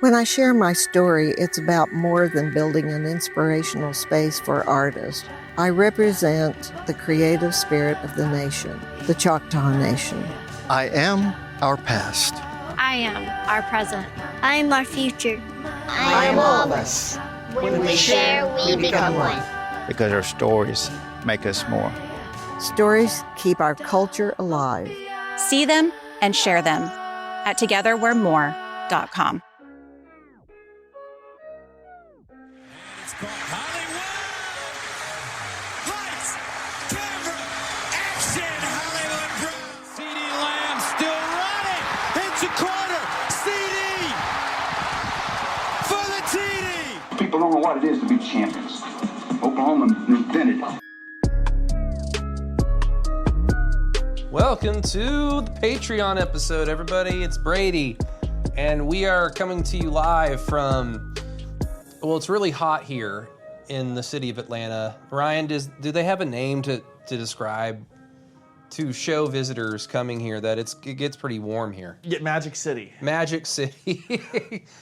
When I share my story, it's about more than building an inspirational space for artists. I represent the creative spirit of the nation, the Choctaw Nation. I am our past. I am our present. I am our future. I am all of us. When we share, we become one. Because our stories make us more. Stories keep our culture alive. See them and share them at togetherwe'remore.com. People don't know what it is to be champions. Oklahoma invented it. Welcome to the Patreon episode, everybody. It's Brady, and we are coming to you live from, well, it's really hot here in the city of Atlanta. Ryan, do they have a name to describe, to show visitors coming here that it gets pretty warm here? Get Magic City. Magic City.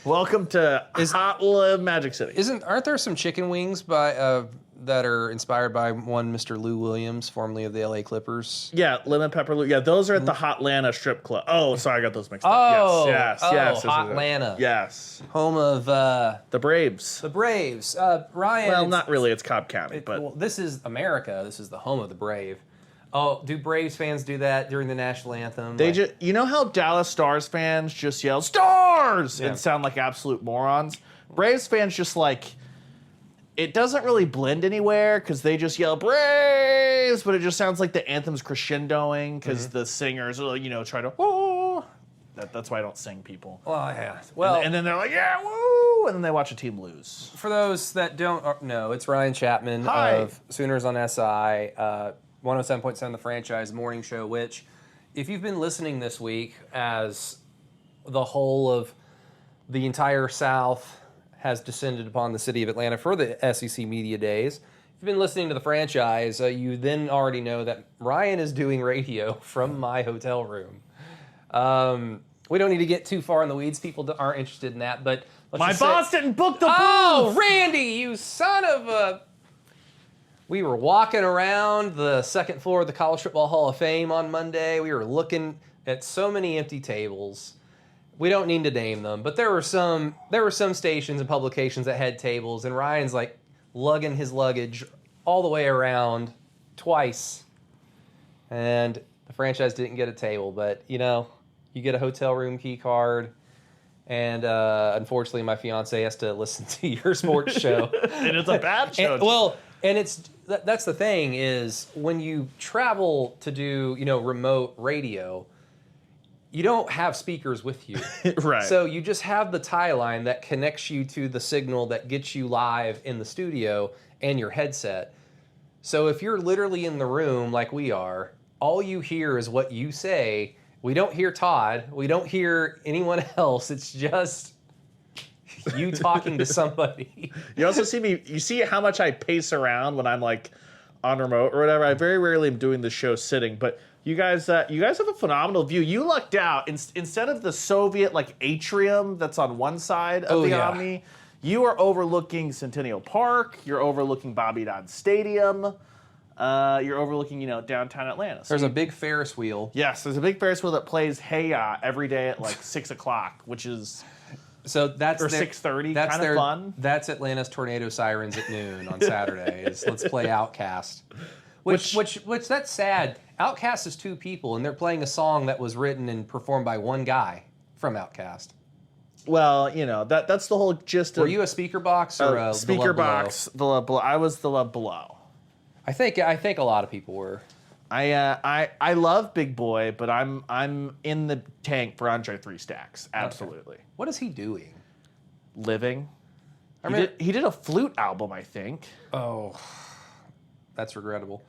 Welcome to Hot Love Magic City. Aren't there some chicken wings that are inspired by one Mr. Lou Williams, formerly of the LA Clippers? Yeah, lemon pepper Lou. Yeah, those are at the Hotlanta strip club. Oh, sorry, I got those mixed up. Oh, yes. Hotlanta. Yes. Home of the Braves. The Braves. Ryan. Well, not really. It's Cobb County, but well, this is America. This is the home of the Brave. Oh, do Braves fans do that during the national anthem? They just, you know how Dallas Stars fans just yell "Stars" and sound like absolute morons? Braves fans just it doesn't really blend anywhere because they just yell Braves, but it just sounds like the anthem's crescendoing because the singers, try to woo. That's why I don't sing people. Well, yeah. Well, and then they're like, yeah, woo, and then they watch a team lose. For those that don't know, it's Ryan Chapman of SoonersOnSI. 107.7 The Franchise Morning Show, which, if you've been listening this week as the whole of the entire South has descended upon the city of Atlanta for the SEC Media Days, if you've been listening to The Franchise, you then already know that Ryan is doing radio from my hotel room. We don't need to get too far in the weeds. People aren't interested in that, but my boss didn't book the booth! Oh, Randy, you son of a... We were walking around the second floor of the College Football Hall of Fame on Monday. We were looking at so many empty tables. We don't need to name them, but there were some stations and publications that had tables, and Ryan's lugging his luggage all the way around twice. And the franchise didn't get a table, but you get a hotel room key card. And unfortunately, my fiance has to listen to your sports show. And it's a bad show. That's the thing is when you travel to do, remote radio, you don't have speakers with you. Right. So you just have the tie line that connects you to the signal that gets you live in the studio and your headset. So if you're literally in the room like we are, all you hear is what you say. We don't hear Todd. We don't hear anyone else. It's just you talking to somebody. You also you see how much I pace around when I'm on remote or whatever. I very rarely am doing the show sitting, but you guys have a phenomenal view. You lucked out. Instead of the Soviet atrium that's on one side of the Omni, you are overlooking Centennial Park. You're overlooking Bobby Dodd Stadium. You're overlooking, downtown Atlanta. So there's a big Ferris wheel. Yes, there's a big Ferris wheel that plays Hey Ya every day at 6 o'clock, which is... So that's or 6:30, kind of fun. That's Atlanta's tornado sirens at noon on Saturdays. Let's play Outcast. Which that's sad. Outcast is two people, and they're playing a song that was written and performed by one guy from Outcast. Well, that's the whole gist of... Were you a speaker box or a speaker the Love box? The Love Below. I was the Love Below. I think a lot of people were. I love Big Boy, but I'm in the tank for Andre 3 Stacks. Absolutely. Okay. What is he doing? Living. He did a flute album, I think. Oh, that's regrettable.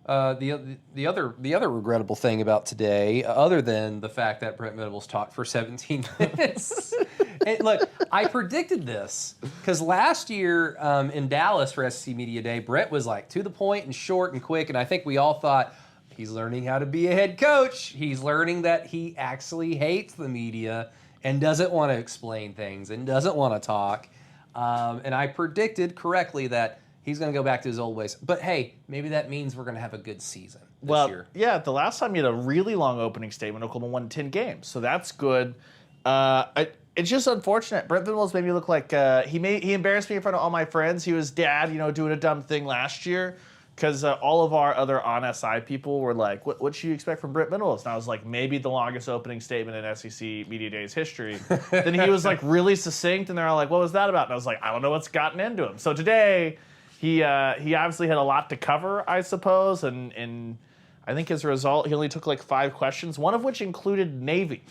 The other regrettable thing about today, other than the fact that Brent Venables talked for 17 minutes. And look, I predicted this because last year in Dallas for SEC Media Day, Brett was to the point and short and quick, and I think we all thought he's learning how to be a head coach. He's learning that he actually hates the media and doesn't want to explain things and doesn't want to talk. And I predicted correctly that he's going to go back to his old ways. But hey, maybe that means we're going to have a good season this year. Yeah, the last time you had a really long opening statement, Oklahoma won 10 games, so that's good. It's just unfortunate. Brent Venables made me look like he embarrassed me in front of all my friends. He was dad, doing a dumb thing last year. Because all of our other on-SI people were like, what should you expect from Brent Venables? And I was like, maybe the longest opening statement in SEC Media Days history. Then he was like really succinct, and they're all like, what was that about? And I was like, I don't know what's gotten into him. So today, he obviously had a lot to cover, I suppose, and I think as a result, he only took like 5 questions, one of which included Navy.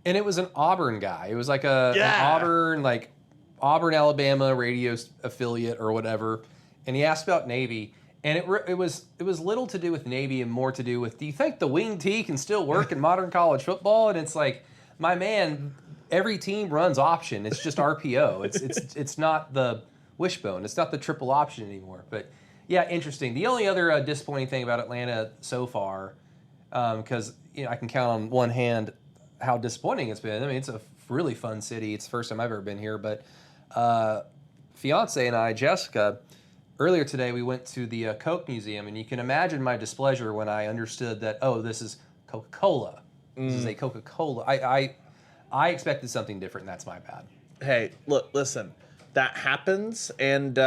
And it was an Auburn guy. It was like an Auburn, Alabama radio affiliate or whatever. And he asked about Navy. And it was little to do with Navy and more to do with, do you think the wing tee can still work in modern college football? And it's like, my man, every team runs option. It's just RPO. It's not the wishbone. It's not the triple option anymore. But yeah, interesting. The only other disappointing thing about Atlanta so far, because I can count on one hand how disappointing it's been. I mean, it's a really fun city. It's the first time I've ever been here. But fiance and I, Jessica, earlier today, we went to the Coke Museum, and you can imagine my displeasure when I understood that, this is Coca-Cola. This is a Coca-Cola. I expected something different, and that's my bad. Hey, listen. That happens, and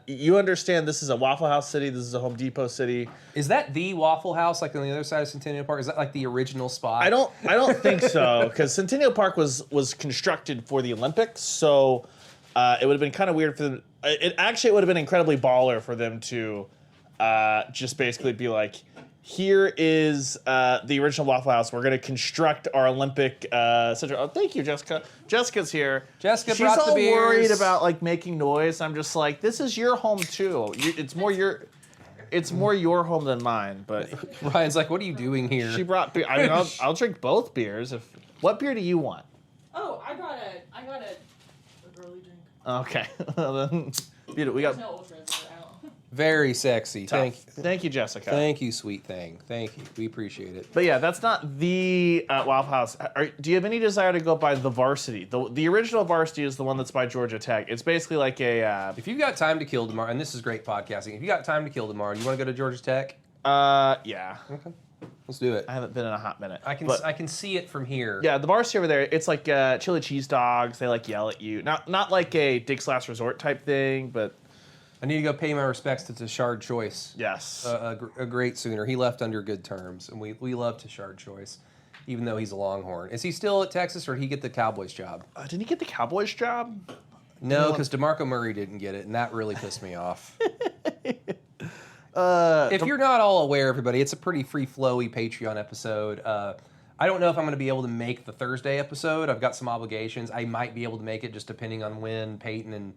you understand this is a Waffle House city. This is a Home Depot city. Is that the Waffle House, like on the other side of Centennial Park? Is that like the original spot? I don't think so, because Centennial Park was constructed for the Olympics, so it would have been kind of weird for them. It would have been incredibly baller for them to just basically be like, here is the original Waffle House. We're going to construct our Olympic center. Oh, thank you, Jessica. Jessica's here. Jessica She's brought the beers. all worried about making noise. I'm just like, this is your home too. It's more your home than mine. But Ryan's like, what are you doing here? She brought beer. I mean, I'll drink both beers. What beer do you want? Oh, I got a girly drink. Okay. Beautiful. We got no ultras out. Very sexy. Thank you, Jessica. Thank you, sweet thing. Thank you. We appreciate it. But yeah, that's not the Waffle House. Do you have any desire to go by the Varsity? The original Varsity is the one that's by Georgia Tech. It's basically like a... if you've got time to kill tomorrow, and this is great podcasting, if you got time to kill tomorrow, do you want to go to Georgia Tech? Yeah. Okay. Let's do it. I haven't been in a hot minute. I can see it from here. Yeah, the Varsity over there, it's like chili cheese dogs. They yell at you. Not like a Dick's Last Resort type thing, but... I need to go pay my respects to Tashard Choice. Yes. A great Sooner. He left under good terms, and we love Tashard Choice, even though he's a Longhorn. Is he still at Texas, or did he get the Cowboys job? Didn't he get the Cowboys job? No, because DeMarco Murray didn't get it, and that really pissed me off. If you're not all aware, everybody, it's a pretty free-flowy Patreon episode. I don't know if I'm going to be able to make the Thursday episode. I've got some obligations. I might be able to make it just depending on when Peyton and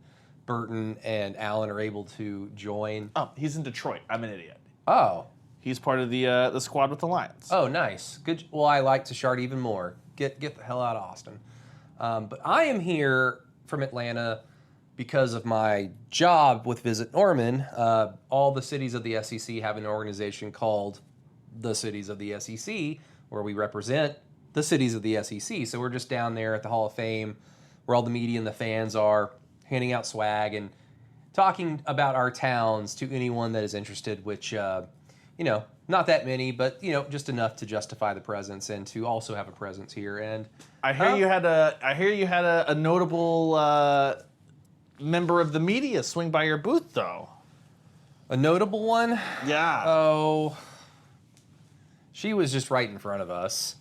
Burton and Allen are able to join. Oh, he's in Detroit. I'm an idiot. Oh. He's part of the squad with the Lions. Oh, nice. Good. Well, I like Tashard even more. Get the hell out of Austin. But I am here from Atlanta because of my job with Visit Norman. All the cities of the SEC have an organization called the Cities of the SEC, where we represent the cities of the SEC. So we're just down there at the Hall of Fame, where all the media and the fans are, handing out swag and talking about our towns to anyone that is interested, which, not that many, but, just enough to justify the presence and to also have a presence here. And I hear you had a notable member of the media swing by your booth, though. A notable one? Yeah. Oh, she was just right in front of us.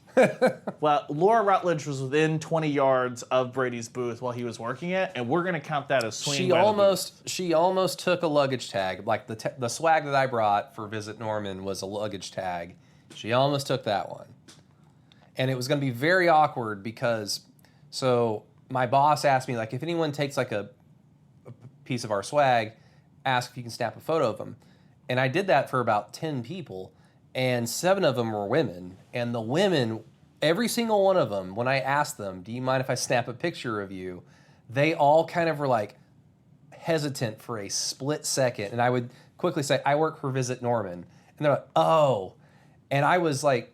Well, Laura Rutledge was within 20 yards of Brady's booth while he was working it, and we're going to count that as swinging by the booth. She almost took a luggage tag. Like the swag that I brought for Visit Norman was a luggage tag. She almost took that one. And it was going to be very awkward because, so my boss asked me, if anyone takes a piece of our swag, ask if you can snap a photo of them. And I did that for about 10 people. And 7 of them were women. And the women, every single one of them, when I asked them, do you mind if I snap a picture of you? They all kind of were hesitant for a split second. And I would quickly say, I work for Visit Norman. And they're like, oh. And I was like,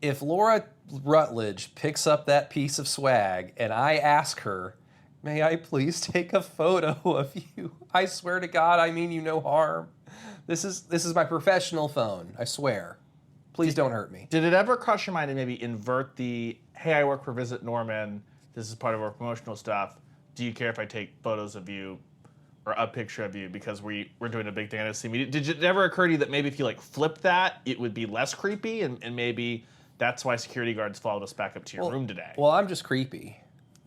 if Laura Rutledge picks up that piece of swag, and I ask her, "May I please take a photo of you? I swear to God, I mean you no harm. This is my professional phone. I swear. Please don't hurt me." Did it ever cross your mind to maybe invert the, hey, I work for Visit Norman, this is part of our promotional stuff, do you care if I take photos of you or a picture of you because we're doing a big thing on SC Media? Did it ever occur to you that maybe if you like flip that, it would be less creepy and maybe that's why security guards followed us back up to your room today? Well, I'm just creepy.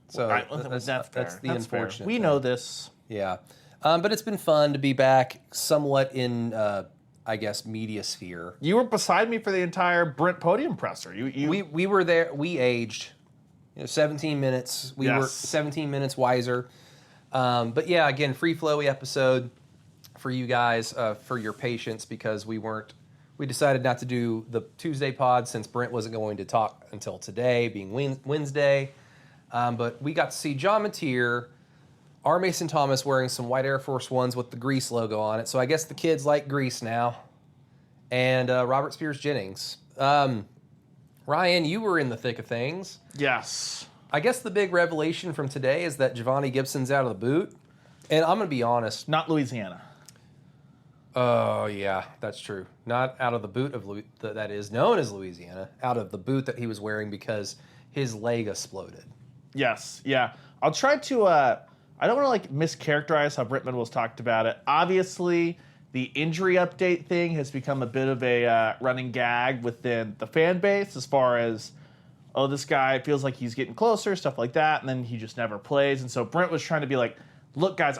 So that's that's fair. the unfortunate We thing. know this. Yeah. But it's been fun to be back somewhat in, I guess, media sphere. You were beside me for the entire Brent podium presser. We were there. We aged. 17 minutes. We were 17 minutes wiser. But yeah, again, free flowy episode for you guys, for your patience, because we decided not to do the Tuesday pod since Brent wasn't going to talk until today, being Wednesday. But we got to see John Mateer, R. Mason Thomas wearing some white Air Force Ones with the Grease logo on it. So I guess the kids like Grease now. And Robert Spears Jennings. Ryan, you were in the thick of things. Yes. I guess the big revelation from today is that Giovanni Gibson's out of the boot. And I'm going to be honest. Not Louisiana. Oh, yeah, that's true. Not out of the boot of that is known as Louisiana. Out of the boot that he was wearing because his leg exploded. Yes, yeah. I'll try to, I don't want to mischaracterize how Britt Venables talked about it. Obviously, the injury update thing has become a bit of a running gag within the fan base as far as, oh, this guy feels like he's getting closer, stuff like that, and then he just never plays. And so Brent was trying to be like, look, guys,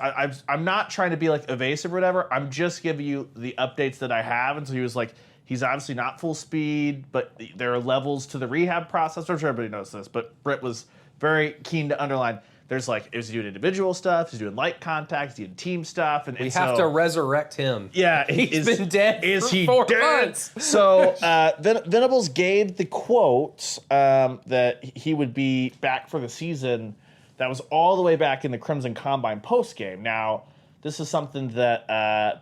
I'm not trying to be evasive or whatever. I'm just giving you the updates that I have. And so he was like, he's obviously not full speed, but there are levels to the rehab process. I'm sure everybody knows this, but Brent was very keen to underline. There's is he doing individual stuff? He's doing light contact. He's doing team stuff. And we have to resurrect him. Yeah. He's been dead Is for he 4 dead? months. So Venables gave the quote that he would be back for the season. That was all the way back in the Crimson Combine postgame. Now, this is something that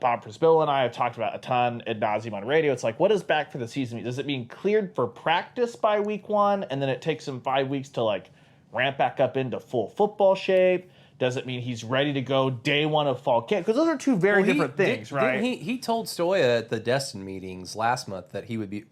Bob Prisbillo and I have talked about a ton ad nauseum on radio. It's what does back for the season mean? Does it mean cleared for practice by week 1, and then it takes him 5 weeks to ramp back up into full football shape? Does it mean he's ready to go day 1 of fall camp? Because those are two very different things, right? He told Stoya at the Destin meetings last month that he would be.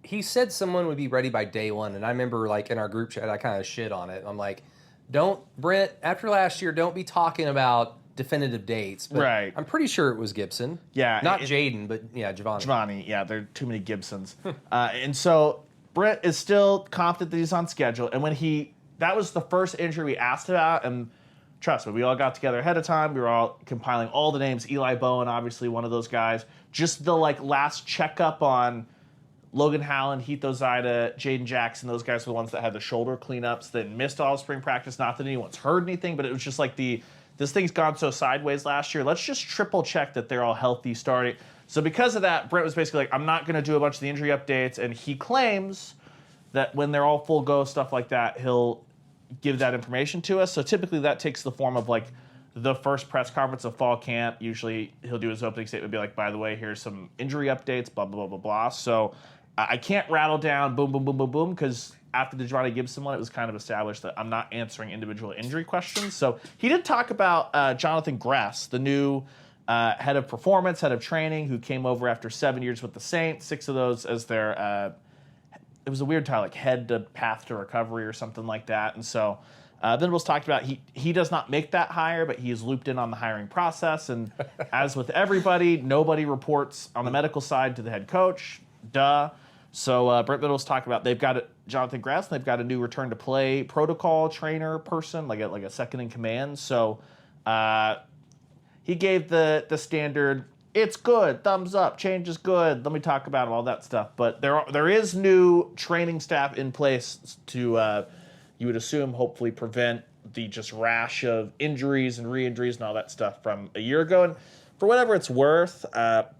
He said someone would be ready by day 1, and I remember in our group chat I kind of shit on it. I'm like, don't, Brent, after last year, don't be talking about definitive dates. But right. I'm pretty sure it was Gibson. Yeah. Not Jaden, but yeah, Giovanni. Giovanni, yeah, there are too many Gibsons. And so Brent is still confident that he's on schedule. And when that was the first injury we asked about, and trust me, we all got together ahead of time. We were all compiling all the names. Eli Bowen, obviously one of those guys. Just the last checkup on Logan Hallen, Heath Ozida, Jaden Jackson. Those guys were the ones that had the shoulder cleanups that missed all of spring practice. Not that anyone's heard anything, but it was just this thing's gone so sideways last year. Let's just triple check that they're all healthy starting. So because of that, Brent was basically I'm not going to do a bunch of the injury updates, and he claims that when they're all full go, stuff like that, he'll give that information to us. So typically that takes the form of the first press conference of fall camp. Usually he'll do his opening statement, be like, by the way, here's some injury updates, blah, blah, blah, blah, blah. So I can't rattle down boom, boom, boom, boom, boom, because after the Giovanni Gibson one, it was kind of established that I'm not answering individual injury questions. So he did talk about Jonathan Gress, the new head of performance, head of training, who came over after 7 years with the Saints, 6 of those as their it was a weird title, head to path to recovery or something like that. And so Venables talked about he does not make that hire, but he is looped in on the hiring process. And as with everybody, nobody reports on the medical side to the head coach. Duh. So Brent Venables talked about they've got Jonathan Gress, and they've got a new return to play protocol trainer person, like a second in command. So he gave the standard, it's good, thumbs up, change is good. Let me talk about all that stuff. But there is new training staff in place to, you would assume, hopefully prevent the just rash of injuries and re-injuries and all that stuff from a year ago. And for whatever it's worth,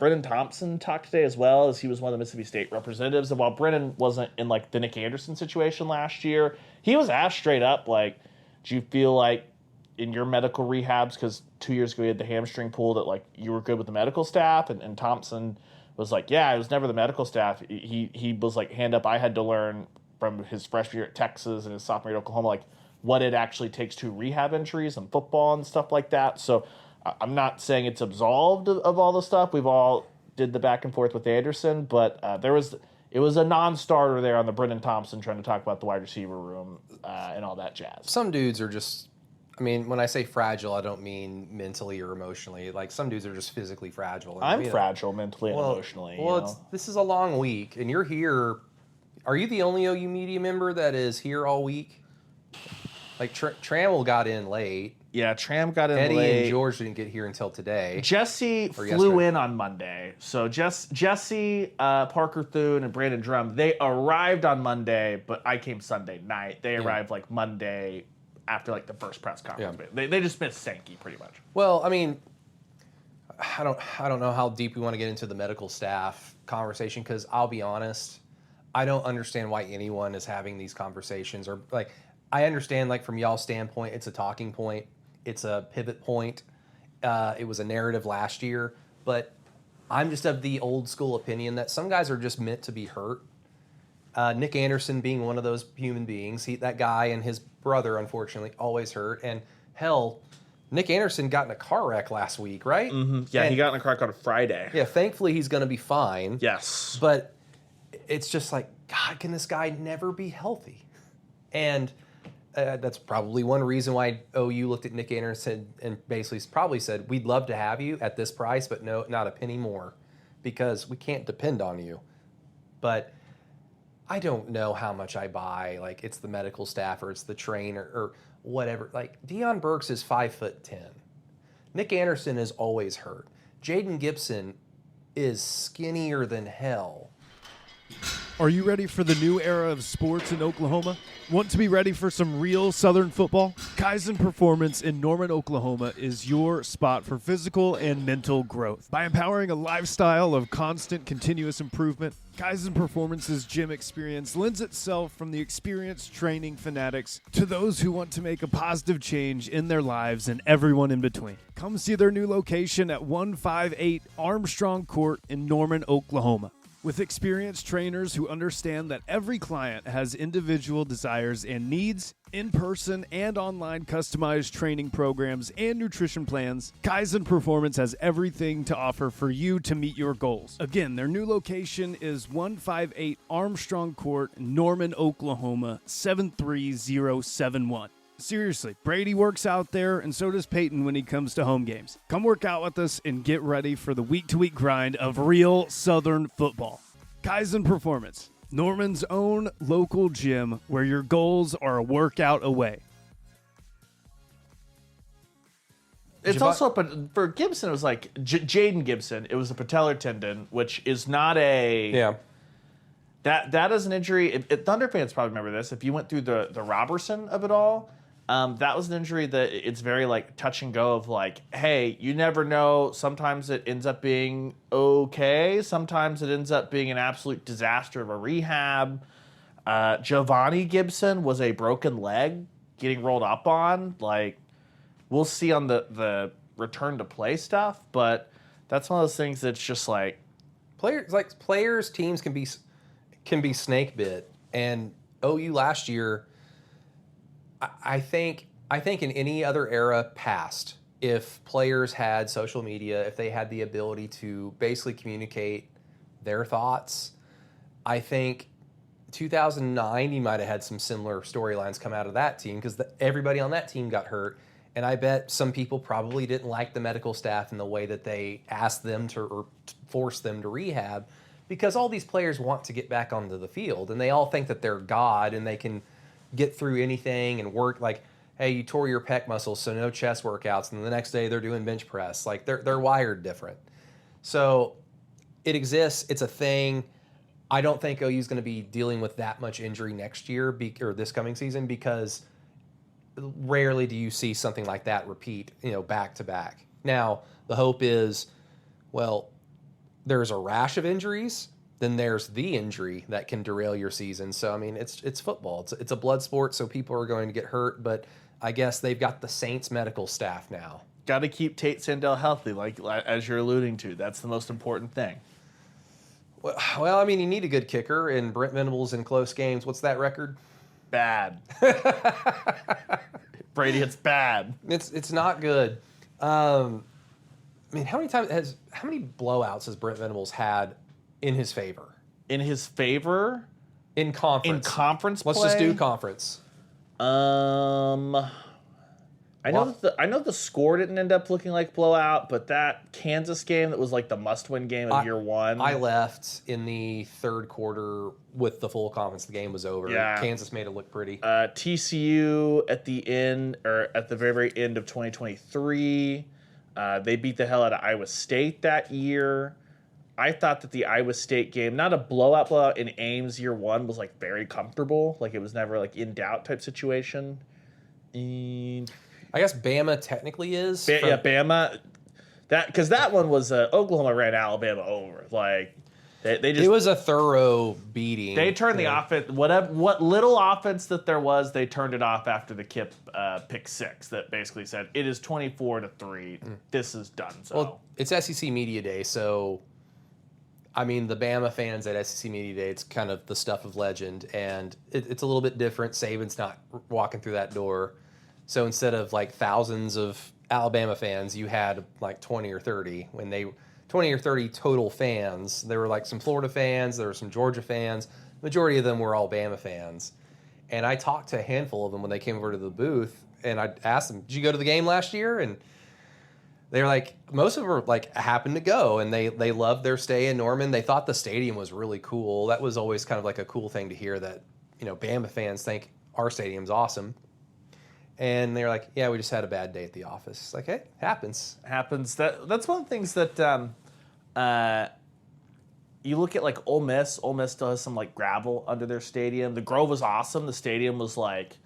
Brennan Thompson talked today as well, as he was one of the Mississippi State representatives. And while Brennan wasn't in the Nick Anderson situation last year, he was asked straight up, do you feel like in your medical rehabs, because 2 years ago he had the hamstring pull, that you were good with the medical staff? And Thompson was like, yeah, it was never the medical staff. He was like, hand up, I had to learn from his freshman year at Texas and his sophomore year at Oklahoma, like what it actually takes to rehab injuries and football and stuff like that. So I'm not saying it's absolved of all the stuff. We've all did the back and forth with Anderson, but it was a non-starter there on the Brendan Thompson trying to talk about the wide receiver room and all that jazz. Some dudes are just, I mean, when I say fragile, I don't mean mentally or emotionally. Like, some dudes are just physically fragile. And, I'm fragile mentally and emotionally. Well, this is a long week, and you're here. Are you the only OU media member that is here all week? Like, Trammell got in late. Yeah, Tram got in Eddie late. Eddie and George didn't get here until today. Jesse flew in on Monday. So Jesse, Parker Thune, and Brandon Drum, they arrived on Monday, but I came Sunday night. They arrived like Monday after like the first press conference. Yeah. They just missed Sankey pretty much. Well, I mean, I don't know how deep we want to get into the medical staff conversation, because I'll be honest, I don't understand why anyone is having these conversations. Or like, I understand, like, from y'all's standpoint, it's a talking point. It's a pivot point. It was a narrative last year. But I'm just of the old school opinion that some guys are just meant to be hurt. Nick Anderson being one of those human beings. That guy and his brother, unfortunately, always hurt. And hell, Nick Anderson got in a car wreck last week, right? Mm-hmm. Yeah, he got in a car wreck on Friday. Yeah, thankfully he's going to be fine. Yes. But it's just like, God, can this guy never be healthy? And that's probably one reason why OU looked at Nick Anderson and basically probably said, we'd love to have you at this price, but no, not a penny more, because we can't depend on you. But I don't know how much I buy, like, it's the medical staff or it's the trainer or whatever. Like, Deion Burks is 5'10". Nick Anderson is always hurt. Jaden Gibson is skinnier than hell. Are you ready for the new era of sports in Oklahoma? Want to be ready for some real Southern football? Kaizen Performance in Norman, Oklahoma is your spot for physical and mental growth. By empowering a lifestyle of constant, continuous improvement, Kaizen Performance's gym experience lends itself from the experienced training fanatics to those who want to make a positive change in their lives and everyone in between. Come see their new location at 158 Armstrong Court in Norman, Oklahoma. With experienced trainers who understand that every client has individual desires and needs, in-person and online customized training programs and nutrition plans, Kaizen Performance has everything to offer for you to meet your goals. Again, their new location is 158 Armstrong Court, Norman, Oklahoma, 73071. Seriously, Brady works out there, and so does Peyton when he comes to home games. Come work out with us and get ready for the week-to-week grind of real Southern football. Kaizen Performance, Norman's own local gym where your goals are a workout away. It's also, but for Gibson, it was like Jaden Gibson. It was a patellar tendon, which is not a... Yeah. That is an injury. Thunder fans probably remember this. If you went through the Robertson of it all, that was an injury that it's very like touch and go of like, hey, you never know. Sometimes it ends up being okay. Sometimes it ends up being an absolute disaster of a rehab. Giovanni Gibson was a broken leg getting rolled up on. Like, we'll see on the return to play stuff, but that's one of those things that's just like players, teams can be snake bit. And OU last year, I think in any other era past, if players had social media, if they had the ability to basically communicate their thoughts, I think 2009 you might have had some similar storylines come out of that team, because everybody on that team got hurt. And I bet some people probably didn't like the medical staff and the way that they asked them to or forced them to rehab, because all these players want to get back onto the field and they all think that they're God and they can get through anything and work. Like, hey, you tore your pec muscles, so no chest workouts, and the next day they're doing bench press. Like, they're wired different. So it exists. It's a thing. I don't think OU's going to be dealing with that much injury next year or this coming season, because rarely do you see something like that repeat, back to back. Now, the hope is, well, there's a rash of injuries, then there's the injury that can derail your season. So, I mean, it's football. It's a blood sport, so people are going to get hurt, but I guess they've got the Saints medical staff now. Got to keep Tate Sandell healthy, like as you're alluding to. That's the most important thing. Well, I mean, you need a good kicker, and Brent Venables in close games. What's that record? Bad. Brady, it's bad. It's not good. I mean, how many blowouts has Brent Venables had in his favor? In his favor? In conference. In conference Let's play? just do conference. I know the score didn't end up looking like blowout, but that Kansas game that was like the must-win game of year one. I left in the third quarter with the full confidence the game was over. Yeah. Kansas made it look pretty. TCU at the end, or at the very, very end of 2023, they beat the hell out of Iowa State that year. I thought that the Iowa State game, not a blowout in Ames year one, was like very comfortable. Like it was never like in doubt type situation. I guess Bama technically is. Yeah, Bama. Because that one was Oklahoma ran Alabama over. Like they just. It was a thorough beating. They turned the offense. What little offense that there was, they turned it off after the Kip pick six. That basically said it is 24-3. This is done. So well, it's SEC Media Day, so. I mean, the Bama fans at SEC Media Day, it's kind of the stuff of legend, and it's a little bit different. Saban's not walking through that door. So instead of like thousands of Alabama fans, you had like 20 or 30. 20 or 30 total fans. There were like some Florida fans, there were some Georgia fans. Majority of them were all Bama fans. And I talked to a handful of them when they came over to the booth, and I asked them, did you go to the game last year? And they were like, most of them were like happened to go, and they loved their stay in Norman. They thought the stadium was really cool. That was always kind of like a cool thing to hear, that, you know, Bama fans think our stadium's awesome. And they're like, yeah, we just had a bad day at the office. It's like, hey, happens. Happens. That's one of the things that you look at, like Ole Miss. Ole Miss still has some like gravel under their stadium. The Grove was awesome. The stadium was like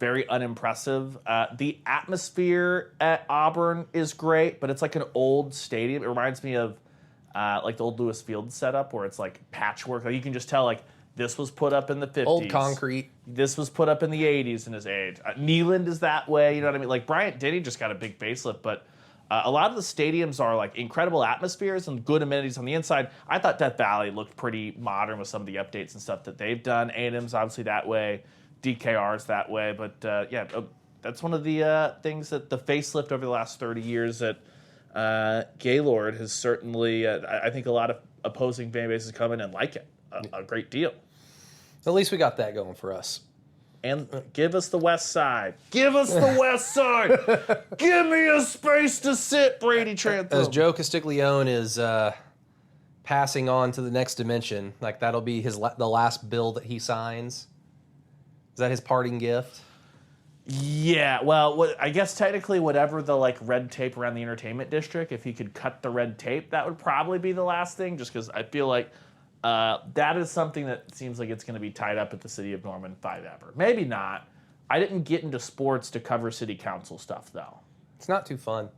very unimpressive. The atmosphere at Auburn is great, but it's like an old stadium. It reminds me of like the old Lewis Field setup, where it's like patchwork. Like you can just tell, like, this was put up in the 50s. Old concrete. This was put up in the 80s in his age. Neyland is that way, you know what I mean? Like Bryant-Denny just got a big facelift, but a lot of the stadiums are like incredible atmospheres and good amenities on the inside. I thought Death Valley looked pretty modern with some of the updates and stuff that they've done. A&M's obviously that way. DKR's that way. But that's one of the things that the facelift over the last 30 years that Gaylord has certainly, I think a lot of opposing fan bases come in and like it a great deal. At least we got that going for us. And give us the west side. Give us the west side. Give me a space to sit, Brady Trantham. As Joe Castiglione is passing on to the next dimension, like that'll be the last bill that he signs. Is that his parting gift? Yeah, well, I guess technically whatever the like red tape around the entertainment district, if he could cut the red tape, that would probably be the last thing, just because I feel like that is something that seems like it's going to be tied up at the city of Norman if ever. Maybe not. I didn't get into sports to cover city council stuff, though. It's not too fun.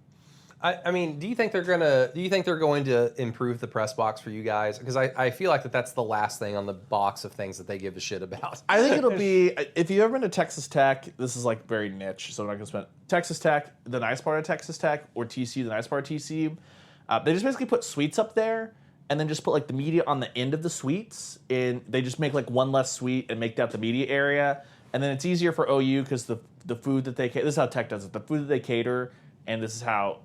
I mean, do you think they're going to improve the press box for you guys? Because I feel like that's the last thing on the box of things that they give a shit about. I think it'll be, if you've ever been to Texas Tech, this is like very niche, so I'm not going to spend Texas Tech, the nice part of Texas Tech, or TCU, the nice part of TCU. They just basically put suites up there, and then just put like the media on the end of the suites, and they just make like one less suite and make that the media area. And then it's easier for OU because the food that they cater, this is how Tech does it, the food that they cater, and this is how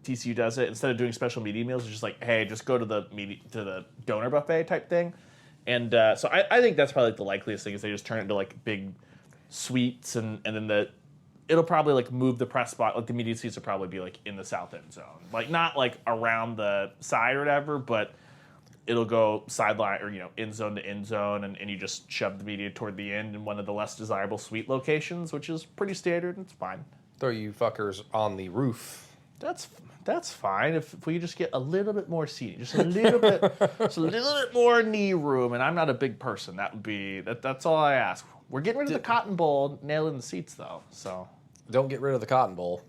TCU does it. Instead of doing special media meals, it's just like, hey, just go to the donor buffet type thing. And so I think that's probably like the likeliest thing, is they just turn it into like big suites, and then it'll probably like move the press spot, like the media seats will probably be like in the south end zone, like not like around the side or whatever, but it'll go sideline or end zone to end zone, and you just shove the media toward the end in one of the less desirable suite locations, which is pretty standard and it's fine. Throw you fuckers on the roof. That's fine if we just get a little bit more seating, just a little bit more knee room. And I'm not a big person. That would be that's all I ask. We're getting rid of the Cotton Bowl, nailing the seats though. So don't get rid of the Cotton Bowl.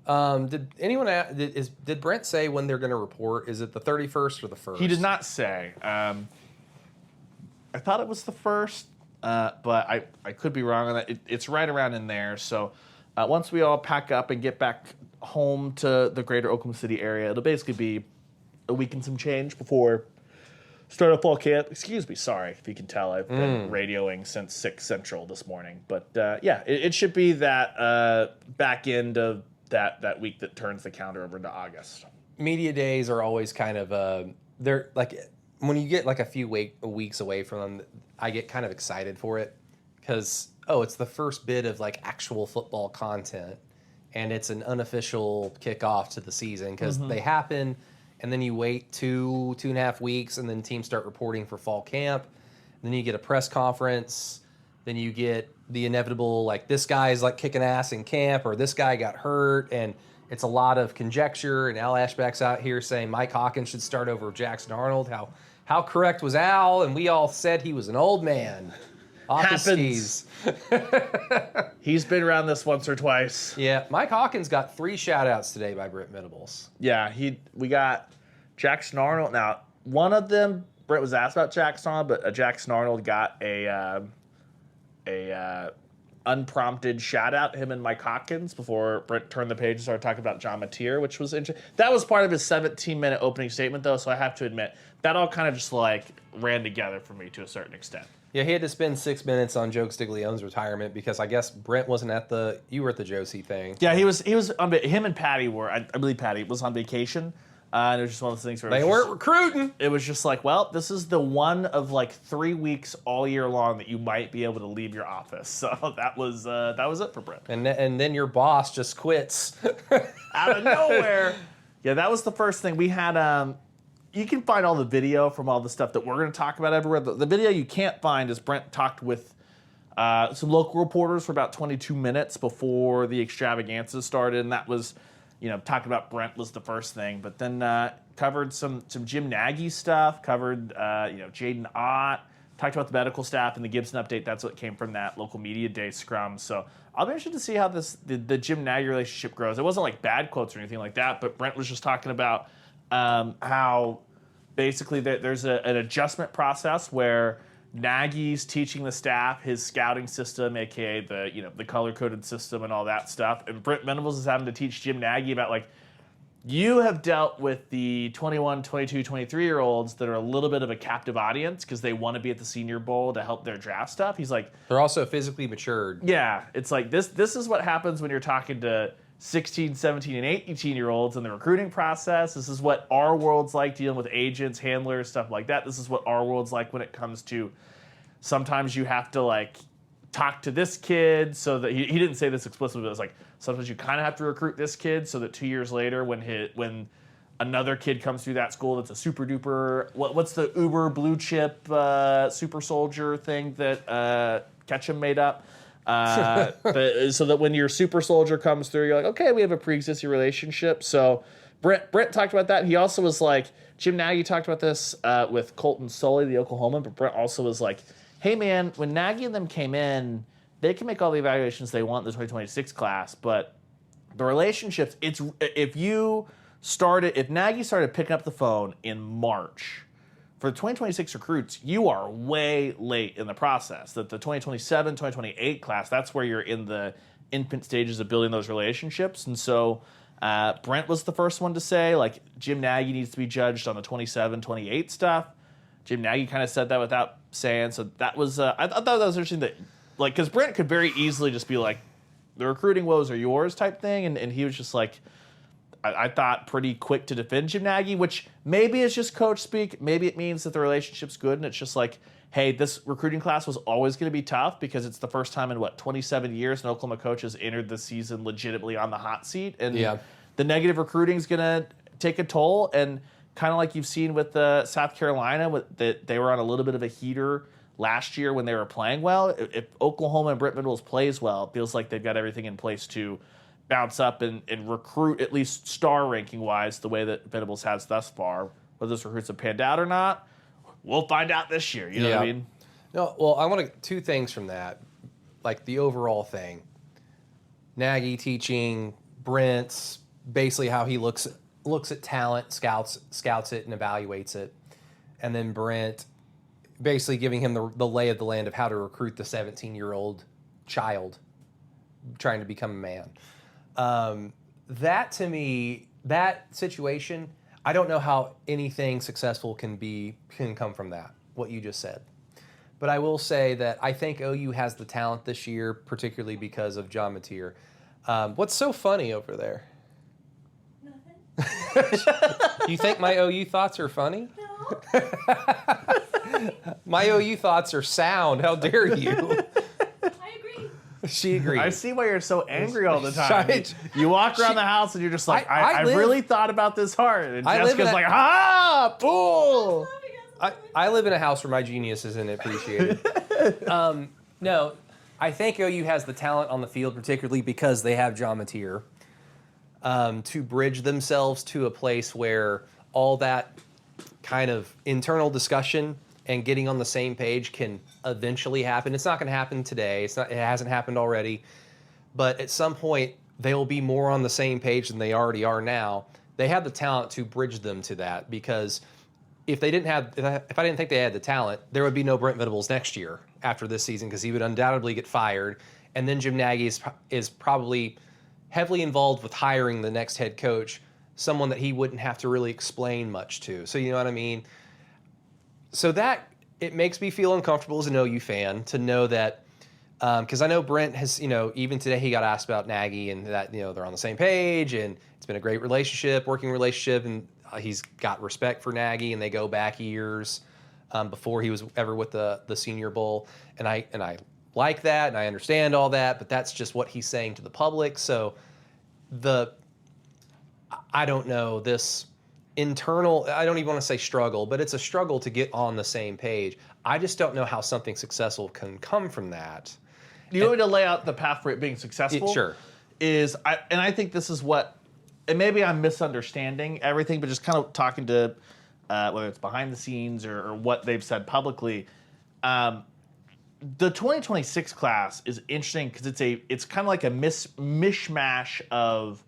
Did Brent say when they're going to report? Is it the 31st or the 1st? He did not say. I thought it was the 1st, but I could be wrong on that. It's right around in there. So once we all pack up and get back home to the greater Oklahoma City area, it'll basically be a week and some change before start of fall camp. Excuse me, sorry if you can tell. I've been radioing since 6 Central this morning. But yeah, it should be that back end of that week that turns the calendar over into August. Media days are always kind of they're like when you get like a few weeks away from them, I get kind of excited for it because it's the first bit of like actual football content, and it's an unofficial kickoff to the season because they happen, and then you wait 2.5 weeks, and then teams start reporting for fall camp. And then you get a press conference. Then you get the inevitable like this guy's like kicking ass in camp, or this guy got hurt, and it's a lot of conjecture. And Al Ashback's out here saying Mike Hawkins should start over Jackson Arnold. How correct was Al? And we all said he was an old man. Happens. He's been around this once or twice. Yeah, Mike Hawkins got 3 shout-outs today by Brent Venables. Yeah, we got Jackson Arnold. Now, one of them, Brent was asked about Jackson Arnold, but Jackson Arnold got a unprompted shout-out, him and Mike Hawkins, before Brent turned the page and started talking about John Mateer, which was interesting. That was part of his 17-minute opening statement, though, so I have to admit, that all kind of just like ran together for me to a certain extent. Yeah, he had to spend 6 minutes on Joe Stiglione's retirement because I guess Brent wasn't you were at the Josie thing. Yeah, he was on, him and Patty were, I believe Patty was on vacation. And it was just one of those things where they weren't recruiting. It was just like, well, this is the one of like 3 weeks all year long that you might be able to leave your office. So that was it for Brent. And then your boss just quits out of nowhere. Yeah, that was the first thing we had. You can find all the video from all the stuff that we're going to talk about everywhere. The video you can't find is Brent talked with some local reporters for about 22 minutes before the extravaganza started, and that was, talking about Brent was the first thing. But then covered some Jim Nagy stuff, covered Jaden Ott, talked about the medical staff and the Gibson update. That's what came from that local media day scrum. So I'll be interested to see how the Jim Nagy relationship grows. It wasn't like bad quotes or anything like that, but Brent was just talking about how basically there's an adjustment process where Nagy's teaching the staff his scouting system, aka the color-coded system and all that stuff, and Brent Venables is having to teach Jim Nagy about like, you have dealt with the 21, 22, 23-year-olds that are a little bit of a captive audience because they want to be at the Senior Bowl to help their draft stuff. He's like, they're also physically matured. Yeah, it's like this is what happens when you're talking to 16, 17, and 18-year-olds in the recruiting process. This is what our world's like dealing with agents, handlers, stuff like that. This is what our world's like when it comes to sometimes you have to like talk to this kid so that he didn't say this explicitly, but it was like sometimes you kind of have to recruit this kid so that 2 years later when another kid comes through that school that's a super duper, what's the uber blue chip super soldier thing that Ketchum made up? So that when your super soldier comes through, you're like, okay, we have a pre-existing relationship. So Brent talked about that. He also was like, Jim Nagy talked about this with Colton Sully, the Oklahoman, but Brent also was like, hey man, when Nagy and them came in, they can make all the evaluations they want in the 2026 class, but the relationships, if Nagy started picking up the phone in March, for the 2026 recruits, you are way late in the process. That the 2027, 2028 class, that's where you're in the infant stages of building those relationships. And so Brent was the first one to say, like, Jim Nagy needs to be judged on the 27, 28 stuff. Jim Nagy kind of said that without saying. So that was, I thought that was interesting that, like, because Brent could very easily just be like, the recruiting woes are yours type thing. And he was just like, I thought pretty quick to defend Jim Nagy, which maybe is just coach speak. Maybe it means that the relationship's good and it's just like, hey, this recruiting class was always going to be tough because it's the first time in, 27 years an Oklahoma coach has entered the season legitimately on the hot seat. And the negative recruiting is going to take a toll. And kind of like you've seen with South Carolina, that they were on a little bit of a heater last year when they were playing well. If Oklahoma and Brent Venables plays well, it feels like they've got everything in place to bounce up and recruit, at least star ranking wise, the way that Venables has thus far. Whether those recruits have panned out or not, we'll find out this year. You know what I mean? No, well, I want to two things from that, like the overall thing. Nagy teaching Brent's basically how he looks at talent, scouts it, and evaluates it, and then Brent basically giving him the lay of the land of how to recruit the 17-year-old child trying to become a man. That to me, that situation, I don't know how anything successful can come from that, what you just said. But I will say that I think OU has the talent this year, particularly because of John Mateer. What's so funny over there? Nothing. You think my OU thoughts are funny? No. My OU thoughts are sound. How dare you? I agree. She agrees. I see why you're so angry all the time. You walk around the house and you're just like, I really thought about this hard. And Jessica's like, ha, fool. I live in a house where my genius isn't appreciated. No, I think OU has the talent on the field, particularly because they have John Mateer, to bridge themselves to a place where all that kind of internal discussion and getting on the same page can eventually happen. It's not going to happen today. It hasn't happened already. But at some point, they'll be more on the same page than they already are now. They have the talent to bridge them to that, because if I didn't think they had the talent, there would be no Brent Venables next year after this season, because he would undoubtedly get fired. And then Jim Nagy is probably heavily involved with hiring the next head coach, someone that he wouldn't have to really explain much to. So you know what I mean? So that, it makes me feel uncomfortable as an OU fan to know that, because I know Brent has, even today he got asked about Nagy and that, they're on the same page and it's been a great working relationship, and he's got respect for Nagy and they go back years before he was ever with the Senior Bowl. And I like that and I understand all that, but that's just what he's saying to the public. So I don't know, this internal, I don't even want to say struggle, but it's a struggle to get on the same page. I just don't know how something successful can come from that. You want me to lay out the path for it being successful? Sure. I think this is what, and maybe I'm misunderstanding everything, but just kind of talking to, whether it's behind the scenes or what they've said publicly, the 2026 class is interesting because it's kind of like a mishmash of,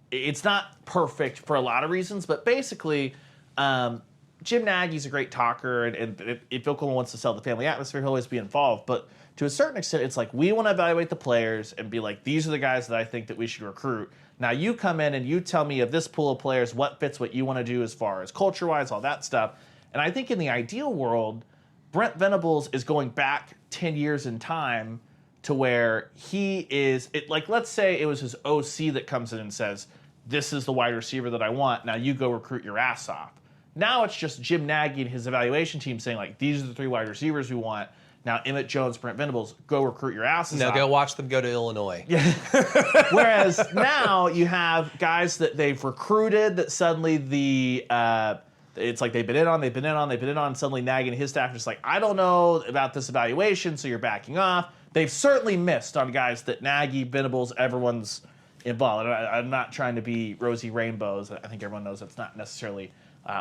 it's not perfect for a lot of reasons, but basically, Jim Nagy's a great talker, and if Oklahoma wants to sell the family atmosphere, he'll always be involved. But to a certain extent, it's like, we want to evaluate the players and be like, these are the guys that I think that we should recruit. Now you come in and you tell me of this pool of players, what fits what you want to do as far as culture-wise, all that stuff. And I think in the ideal world, Brent Venables is going back 10 years in time to where he is, like, let's say it was his OC that comes in and says, this is the wide receiver that I want. Now you go recruit your ass off. Now it's just Jim Nagy and his evaluation team saying, like, these are the 3 wide receivers we want. Now Emmett Jones, Brent Venables, go recruit your asses off. Go watch them go to Illinois. Yeah. Whereas now you have guys that they've recruited that suddenly it's like they've been in on, and suddenly Nagy and his staff are just like, I don't know about this evaluation, so you're backing off. They've certainly missed on guys that Nagy, Venables, everyone's involved. I'm not trying to be rosy rainbows. I think everyone knows that's not necessarily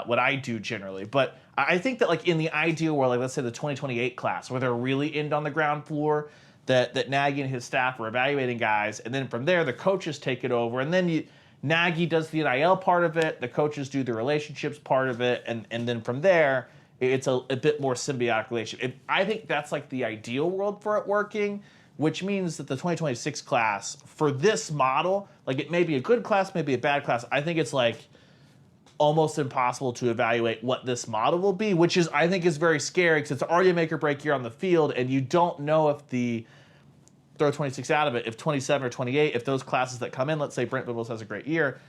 what I do generally. But I think that, like, in the ideal world, like, let's say the 2028 class, where they're really in on the ground floor, that Nagy and his staff are evaluating guys, and then from there the coaches take it over, and then Nagy does the NIL part of it, the coaches do the relationships part of it, and then from there it's a bit more symbiotic relationship. I think that's like the ideal world for it working, which means that the 2026 class, for this model, like, it may be a good class, maybe a bad class. I think it's like almost impossible to evaluate what this model will be, which is, I think, is very scary because it's already a make or break year on the field, and you don't know if throw 26 out of it, if 27 or 28, if those classes that come in, let's say Brent Venables has a great year,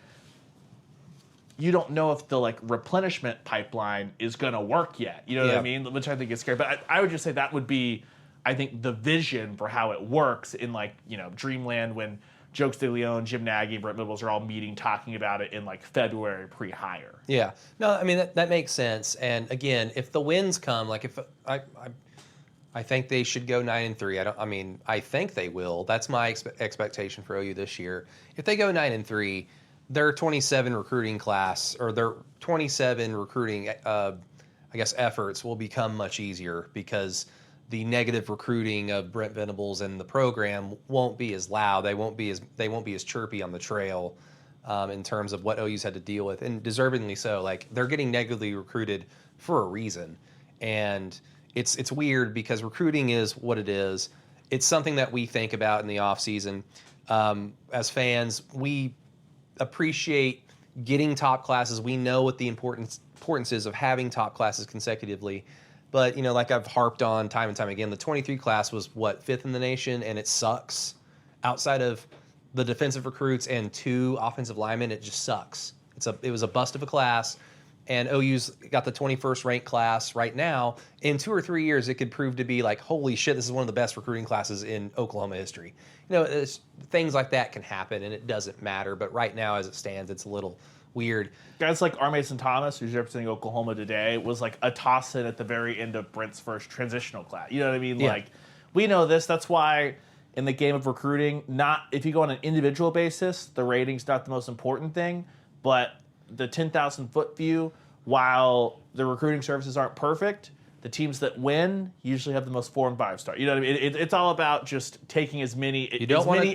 you don't know if the, like, replenishment pipeline is going to work yet. You know what I mean? Which I think is scary. But I would just say that would be, I think, the vision for how it works in, like, Dreamland, when Jokes de Leon, Jim Nagy, and Brent Venables are all meeting, talking about it in, like, February pre-hire. Yeah. No, I mean, that makes sense. And again, if the wins come, like, if I think they should go 9-3. I think they will. That's my expectation for OU this year. If they go 9-3, their 27 recruiting class, or their 27 recruiting, efforts will become much easier, because the negative recruiting of Brent Venables and the program won't be as loud. They won't be as chirpy on the trail in terms of what OU's had to deal with, and deservedly so. Like, they're getting negatively recruited for a reason, and it's weird because recruiting is what it is. It's something that we think about in the off season. As fans, we appreciate getting top classes. We know what the importance is of having top classes consecutively. But, like I've harped on time and time again, the 23 class was, fifth in the nation, and it sucks. Outside of the defensive recruits and 2 offensive linemen, it just sucks. It was a bust of a class, and OU's got the 21st ranked class right now. In 2 or 3 years, it could prove to be like, holy shit, this is one of the best recruiting classes in Oklahoma history. Things like that can happen, and it doesn't matter. But right now, as it stands, it's a little weird. Guys like R. Mason Thomas, who's representing Oklahoma today, was like a toss-in at the very end of Brent's first transitional class. You know what I mean? Yeah. Like, we know this. That's why in the game of recruiting, if you go on an individual basis, the rating's not the most important thing. But the 10,000-foot view, while the recruiting services aren't perfect, the teams that win usually have the most 4 and 5 star. You know what I mean? It's all about just taking as many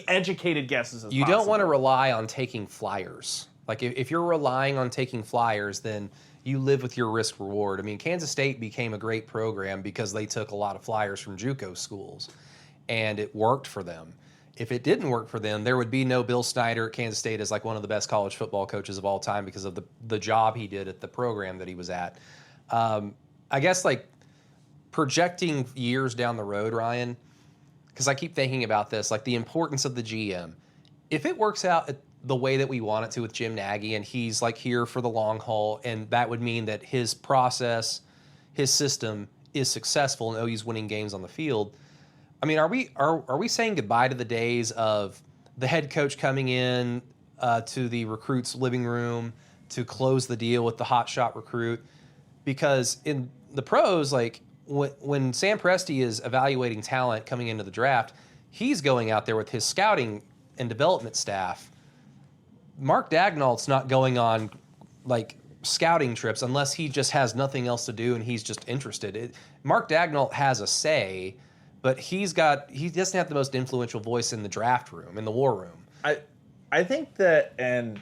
educated guesses as possible. You don't want to rely on taking flyers. Like, if you're relying on taking flyers, then you live with your risk reward. I mean, Kansas State became a great program because they took a lot of flyers from JUCO schools, and it worked for them. If it didn't work for them, there would be no Bill Snyder at Kansas State as like one of the best college football coaches of all time because of the job he did at the program that he was at. I guess, like, projecting years down the road, Ryan, because I keep thinking about this, like the importance of the GM. If it works out the way that we want it to with Jim Nagy, and he's like here for the long haul, and that would mean that his process, his system is successful and OU's winning games on the field. I mean, are we saying goodbye to the days of the head coach coming in to the recruit's living room to close the deal with the hotshot recruit? Because in the pros, like when Sam Presti is evaluating talent coming into the draft, he's going out there with his scouting and development staff. Mark Dagnall's not going on like scouting trips unless he just has nothing else to do and he's just interested. Mark Dagnall has a say, but he doesn't have the most influential voice in the draft room, in the war room. I think that, and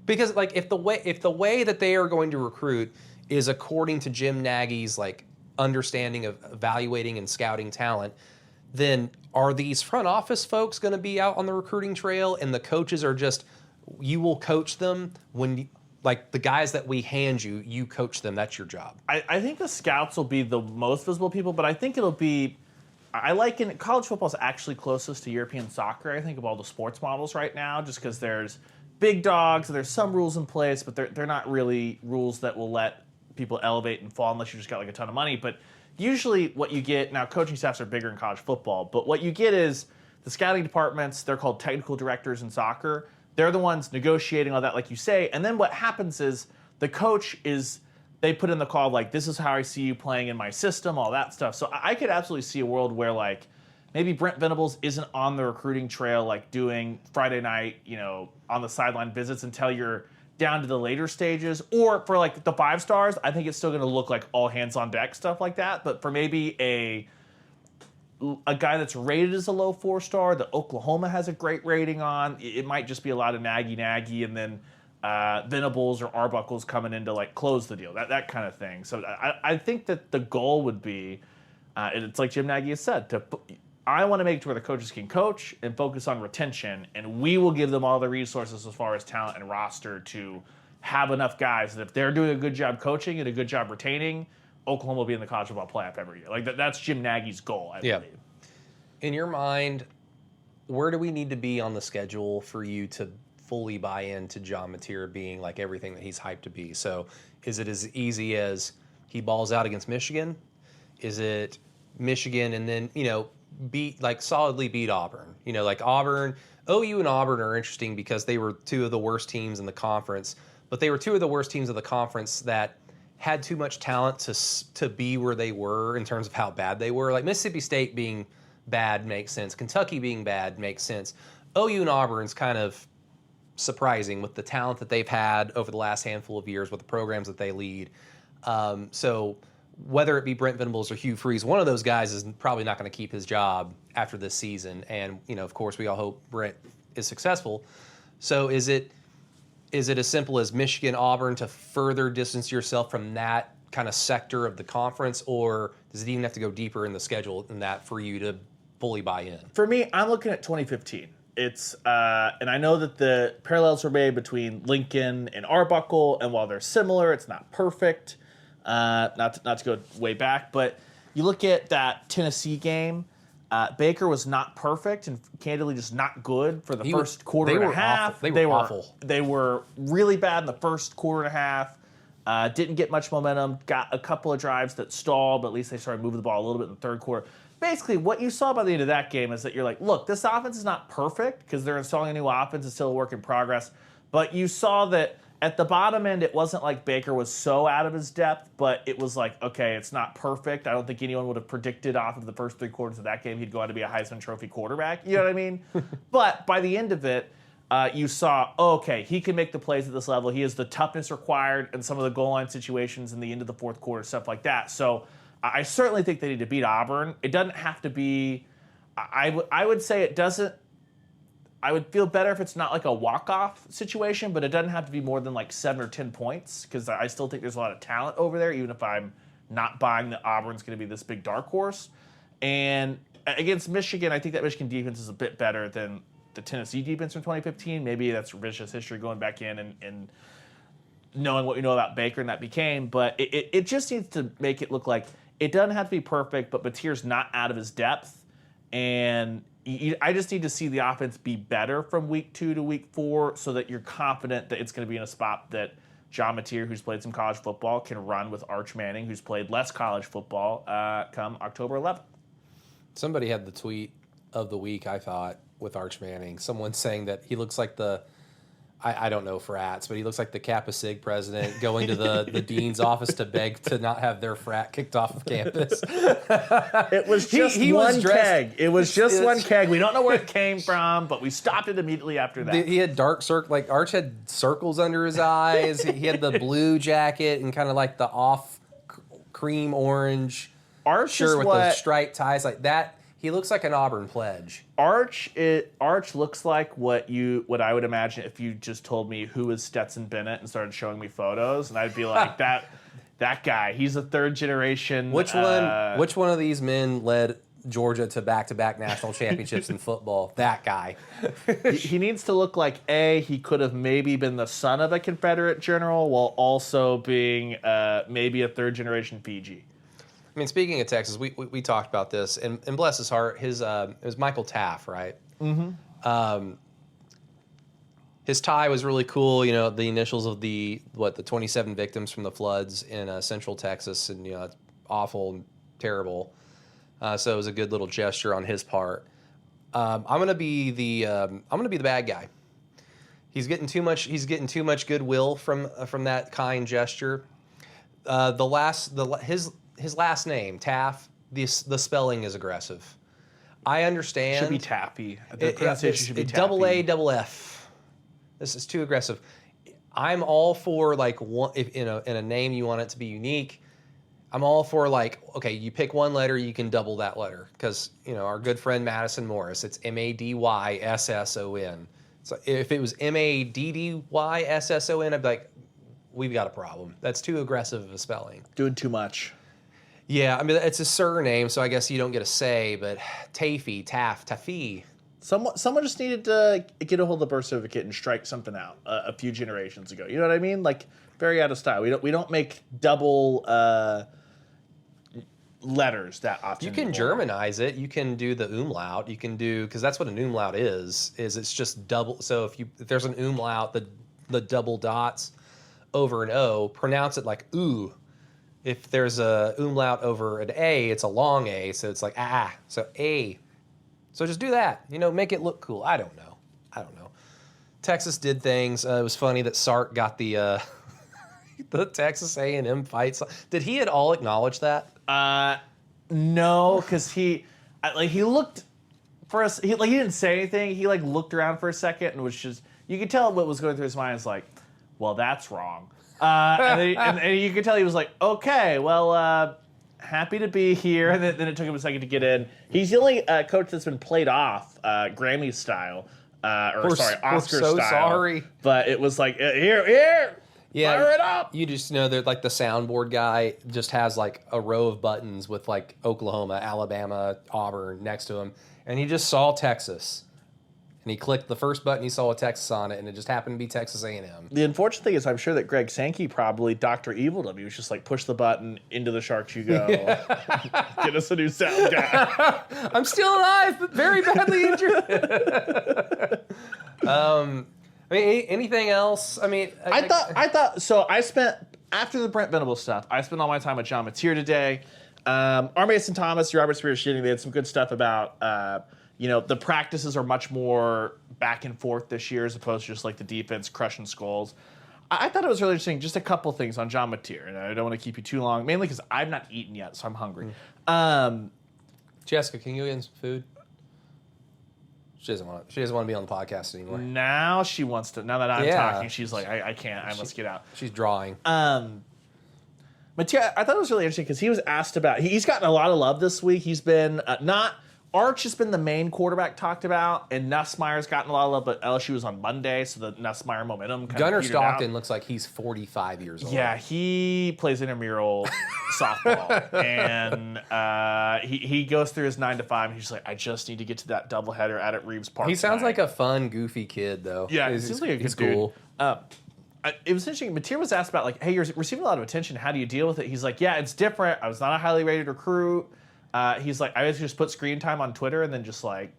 because like if the way that they are going to recruit is according to Jim Nagy's like understanding of evaluating and scouting talent, then are these front office folks going to be out on the recruiting trail and the coaches are just, you will coach them when, like the guys that we hand you, you coach them. That's your job. I think the scouts will be the most visible people, but I think it'll be, I like in college football is actually closest to European soccer, I think, of all the sports models right now, just because there's big dogs and there's some rules in place, but they're not really rules that will let people elevate and fall unless you just got like a ton of money. But usually what you get, now coaching staffs are bigger in college football, but what you get is the scouting departments, they're called technical directors in soccer. They're the ones negotiating all that, like you say. And then what happens is the coach they put in the call, like, this is how I see you playing in my system, all that stuff. So I could absolutely see a world where, like, maybe Brent Venables isn't on the recruiting trail, like doing Friday night, on the sideline visits until you're down to the later stages. Or for, like, the 5 stars, I think it's still going to look like all hands on deck stuff like that. But for maybe a guy that's rated as a low 4-star that Oklahoma has a great rating on, it might just be a lot of naggy, and then Venables or Arbuckle's coming in to like close the deal, that kind of thing. So I think that the goal would be, it's like Jim Nagy has said, I want to make it to where the coaches can coach and focus on retention, and we will give them all the resources as far as talent and roster to have enough guys that if they're doing a good job coaching and a good job retaining, Oklahoma will be in the college football playoff every year. Like that's Jim Nagy's goal, I believe. In your mind, where do we need to be on the schedule for you to fully buy into John Mateer being like everything that he's hyped to be? So is it as easy as he balls out against Michigan? Is it Michigan and then, solidly beat Auburn? Like Auburn, OU and Auburn are interesting because they were 2 of the worst teams in the conference, but they were 2 of the worst teams of the conference that had too much talent to be where they were in terms of how bad they were. Like Mississippi State being bad makes sense. Kentucky being bad makes sense. OU and Auburn's kind of surprising with the talent that they've had over the last handful of years with the programs that they lead. So whether it be Brent Venables or Hugh Freeze, one of those guys is probably not going to keep his job after this season. And, of course, we all hope Brent is successful. So is it as simple as Michigan, Auburn to further distance yourself from that kind of sector of the conference, or does it even have to go deeper in the schedule than that for you to fully buy in? For me, I'm looking at 2015. It's and I know that the parallels were made between Lincoln and Arbuckle, and while they're similar, it's not perfect. Not to go way back, but you look at that Tennessee game. Baker was not perfect and candidly just not good for the first quarter and a half. Awful. They were awful. They were really bad in the first quarter and a half. Didn't get much momentum. Got a couple of drives that stalled, but at least they started moving the ball a little bit in the third quarter. Basically, what you saw by the end of that game is that you're like, look, this offense is not perfect because they're installing a new offense. It's still a work in progress. But you saw that at the bottom end, it wasn't like Baker was so out of his depth, but it was like, okay, it's not perfect. I don't think anyone would have predicted off of the first 3 quarters of that game he'd go on to be a Heisman Trophy quarterback. You know what I mean? But by the end of it, you saw, okay, he can make the plays at this level. He has the toughness required in some of the goal line situations in the end of the fourth quarter, stuff like that. So I certainly think they need to beat Auburn. It doesn't have to be, I would say it doesn't, I would feel better if it's not like a walk-off situation, but it doesn't have to be more than like 7 or 10 points because I still think there's a lot of talent over there, even if I'm not buying that Auburn's going to be this big dark horse. And against Michigan, I think that Michigan defense is a bit better than the Tennessee defense from 2015. Maybe that's revisionist history going back in and knowing what we know about Baker and that became. But it just needs to make it look like it doesn't have to be perfect, but Mateer's not out of his depth. And I just need to see the offense be better from week 2 to week 4 so that you're confident that it's going to be in a spot that John Mateer, who's played some college football, can run with Arch Manning, who's played less college football, come October 11th. Somebody had the tweet of the week, I thought, with Arch Manning. Someone saying that he looks like I don't know frats, but he looks like the Kappa Sig president going to the dean's office to beg to not have their frat kicked off of campus. It was just one keg. It was just one keg. We don't know where it came from, but we stopped it immediately after that. He had dark circle, like Arch had circles under his eyes. He had the blue jacket and kind of like the off cream orange shirt with the striped ties like that. He looks like an Auburn pledge. Arch looks like what I would imagine if you just told me who is Stetson Bennett and started showing me photos, and I'd be like, that guy. He's a third generation. Which one of these men led Georgia to back-to-back national championships in football? That guy. He needs to look like he could have maybe been the son of a Confederate general while also being maybe a third generation PG. I mean, speaking of Texas, we talked about this, and bless his heart, it was Michael Taft, right? Mm-hmm. His tie was really cool. You know, the initials of the 27 victims from the floods in Central Texas, and it's awful and terrible. So it was a good little gesture on his part. I'm gonna be the bad guy. He's getting too much goodwill from that kind gesture. His last name, Taff, the spelling is aggressive. I understand. Should be Taffy. The pronunciation should be Taffy. Double A, double F. This is too aggressive. I'm all for if in a name you want it to be unique. I'm all for okay, you pick one letter, you can double that letter because our good friend Madison Morris, it's Maddysson. So if it was Maddysson, I'd be like, we've got a problem. That's too aggressive of a spelling. Doing too much. Yeah, I mean, it's a surname, so I guess you don't get a say, but Taffy. Someone just needed to get a hold of the birth certificate and strike something out a few generations ago. You know what I mean? Very out of style. We don't make double letters that often. You can Germanize it. You can do the umlaut. You can do, because that's what an umlaut is it's just double. So if there's an umlaut, the double dots over an O, pronounce it like ooh. If there's a umlaut over an A, it's a long A, so it's like so A. So just do that. Make it look cool. I don't know. Texas did things. It was funny that Sark got the Texas A&M fights. Did he at all acknowledge that? No, because he looked for us. He didn't say anything. He looked around for a second and was just. You could tell what was going through his mind. Is like, well, that's wrong. And you could tell he was like, okay, well, happy to be here. And then it took him a second to get in. He's the only coach that's been played off Grammy style, Oscar so style. Sorry, but it was like here, yeah, fire it up. You just know that the soundboard guy just has a row of buttons with Oklahoma, Alabama, Auburn next to him, and he just saw Texas. and he clicked the first button, he saw a Texas on it, and it just happened to be Texas A&M. The unfortunate thing is I'm sure that Greg Sankey probably Dr. Eviled him. He was just like, push the button, into the sharks you go. Get us a new sound guy. I'm still alive, but very badly injured. I mean, anything else? I mean, I thought, so I spent, after the Brent Venables stuff, I spent all my time with John Mateer today. R. Mason Thomas, Robert Spears Shitting, they had some good stuff about, the practices are much more back and forth this year as opposed to just like the defense crushing skulls. I thought it was really interesting. Just a couple things on John Mateer, and I don't want to keep you too long, mainly because I've not eaten yet, so I'm hungry. Jessica, can you get in some food? She doesn't want to be on the podcast anymore. Now she wants to. Now that I'm talking, she's like, I can't. I must get out. She's drawing. Mateer, I thought it was really interesting because he was asked about. He's gotten a lot of love this week. He's been Arch has been the main quarterback talked about, and Nussmeier's gotten a lot of love, but LSU was on Monday, so the Nussmeier momentum kind Gunnar of Stockton looks like he's 45 years old. Yeah, he plays intramural softball, and he goes through his 9 to 5, and he's like, I just need to get to that doubleheader out at Reeves Park. He sounds like a fun, goofy kid, though. Yeah, he seems like a good cool. It was interesting. Mateer was asked about, like, hey, you're receiving a lot of attention. How do you deal with it? He's like, yeah, it's different. I was not a highly rated recruit. He's like, I basically just put screen time on Twitter and then just like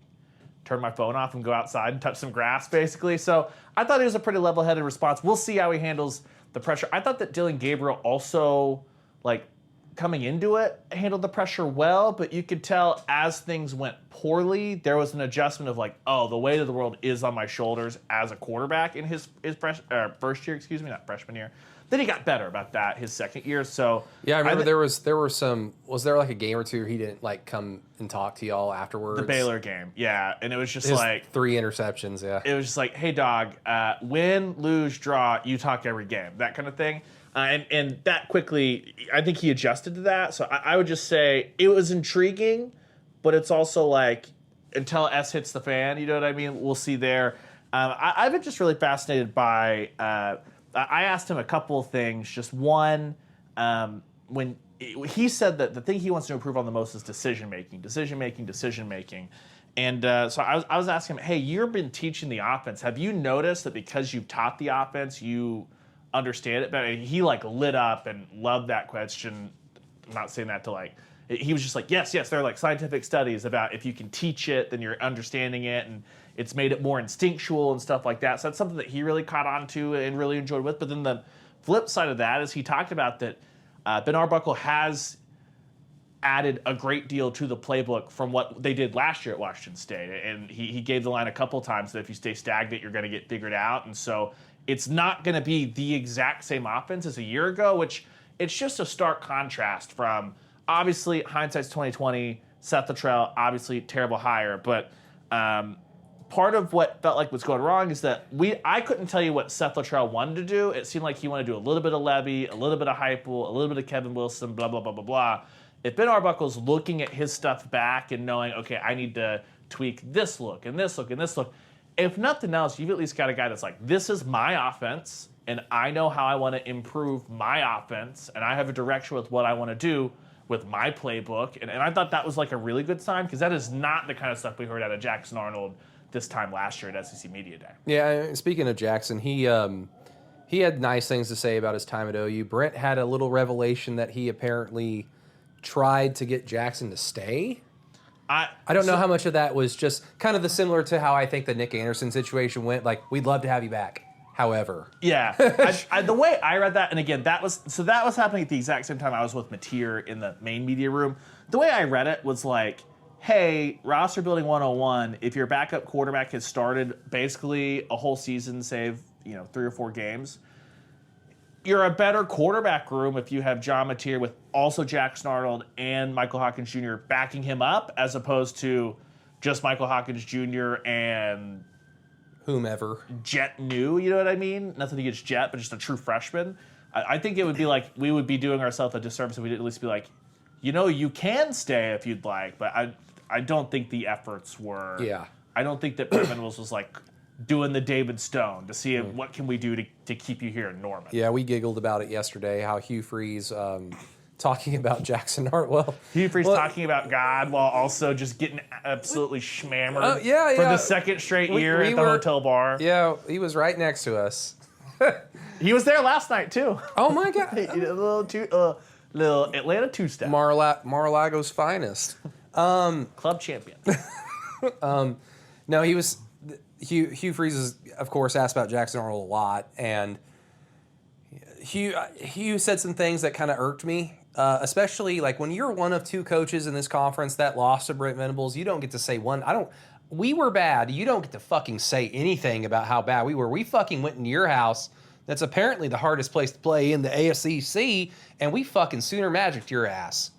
turn my phone off and go outside and touch some grass, basically. So I thought it was a pretty level-headed response. We'll see how he handles the pressure. I thought that Dylan Gabriel also, like, coming into it, handled the pressure well, but you could tell as things went poorly, there was an adjustment of like, oh, the weight of the world is on my shoulders as a quarterback in his first year, not freshman year. Then he got better about that his second year. So yeah, I remember there were some. Was there like a game or two he didn't like come and talk to y'all afterwards? The Baylor game, yeah, and it was just his like 3 interceptions. Yeah, it was just like, hey dog, win, lose, draw, you talk every game, that kind of thing. And that quickly, I think he adjusted to that. So I would just say it was intriguing, but it's also like until S hits the fan, you know what I mean? We'll see there. I've been just really fascinated by. I asked him a couple of things. Just one, when he said that the thing he wants to improve on the most is decision making. And so I was asking him, hey, you've been teaching the offense. Have you noticed that because you've taught the offense, you understand it better? And he like lit up and loved that question. I'm not saying that to like, he was just like, yes, there are like scientific studies about if you can teach it, then you're understanding it, and it's made it more instinctual and stuff like that. So that's something that he really caught on to and really enjoyed with. But then the flip side of that is he talked about that Ben Arbuckle has added a great deal to the playbook from what they did last year at Washington State. And he gave the line a couple times that if you stay stagnant, you're going to get figured out. And so it's not going to be the exact same offense as a year ago, which it's just a stark contrast from, obviously, hindsight's 2020, Seth Luttrell, obviously terrible hire, but part of what felt like was going wrong is that I couldn't tell you what Seth Luttrell wanted to do. It seemed like he wanted to do a little bit of Levy, a little bit of Heupel, a little bit of Kevin Wilson, blah, blah, blah, blah, blah. If Ben Arbuckle's looking at his stuff back and knowing, okay, I need to tweak this look and this look and this look, if nothing else, you've at least got a guy that's like, this is my offense, and I know how I want to improve my offense, and I have a direction with what I want to do with my playbook. And I thought that was like a really good sign, because that is not the kind of stuff we heard out of Jackson Arnold this time last year at SEC Media Day. Yeah, speaking of Jackson, he had nice things to say about his time at OU. Brent had a little revelation that he apparently tried to get Jackson to stay. I don't know how much of that was just kind of similar to how I think the Nick Anderson situation went. Like, we'd love to have you back. However, yeah, the way I read that, and again, that was happening at the exact same time I was with Mateer in the main media room. The way I read it was like, hey, roster building 101, if your backup quarterback has started basically a whole season, save 3 or 4 games, you're a better quarterback room if you have John Mateer with also Jackson Arnold and Michael Hawkins Jr. backing him up, as opposed to just Michael Hawkins Jr. and whomever. Jet New, you know what I mean? Nothing against Jet, but just a true freshman. I think it would be like we would be doing ourselves a disservice if we didn't at least be like, you can stay if you'd like, but I don't think the efforts were. Yeah. I don't think that Brent Venables was like doing the David Stone to see what can we do to keep you here in Norman. Yeah, we giggled about it yesterday, how Hugh Freeze talking about Jackson Arnold. Well, Hugh Freeze talking about God while also just getting absolutely schmammered for the second straight year at the hotel bar. Yeah, he was right next to us. He was there last night too. Oh my God! A little Atlanta two-step. Mar-a-Lago's finest. Club champion. No, he was. Hugh Freeze is, of course, asked about Jackson Arnold a lot, and Hugh said some things that kind of irked me, especially like when you're one of two coaches in this conference that lost to Brent Venables, you don't get to say we were bad. You don't get to fucking say anything about how bad we were. We fucking went into your house. That's apparently the hardest place to play in the AFCC, and we fucking Sooner Magicked your ass.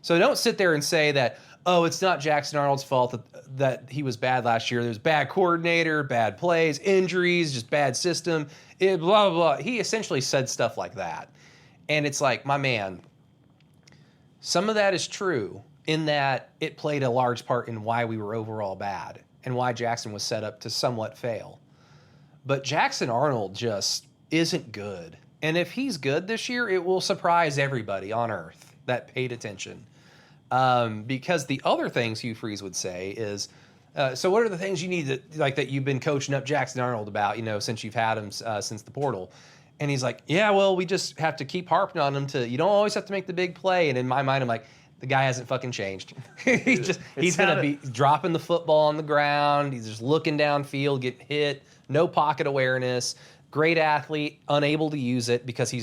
So don't sit there and say that, oh, it's not Jackson Arnold's fault that he was bad last year. There's bad coordinator, bad plays, injuries, just bad system, blah, blah, blah. He essentially said stuff like that. And it's like, my man, some of that is true in that it played a large part in why we were overall bad and why Jackson was set up to somewhat fail. But Jackson Arnold just isn't good. And if he's good this year, it will surprise everybody on earth that paid attention. Because the other things Hugh Freeze would say is, so what are the things you need to, like, that you've been coaching up Jackson Arnold about, since you've had him since the portal? And he's like, yeah, well, we just have to keep harping on him you don't always have to make the big play. And in my mind, I'm like, the guy hasn't fucking changed. He's going to be dropping the football on the ground. He's just looking downfield, getting hit, no pocket awareness, great athlete, unable to use it because he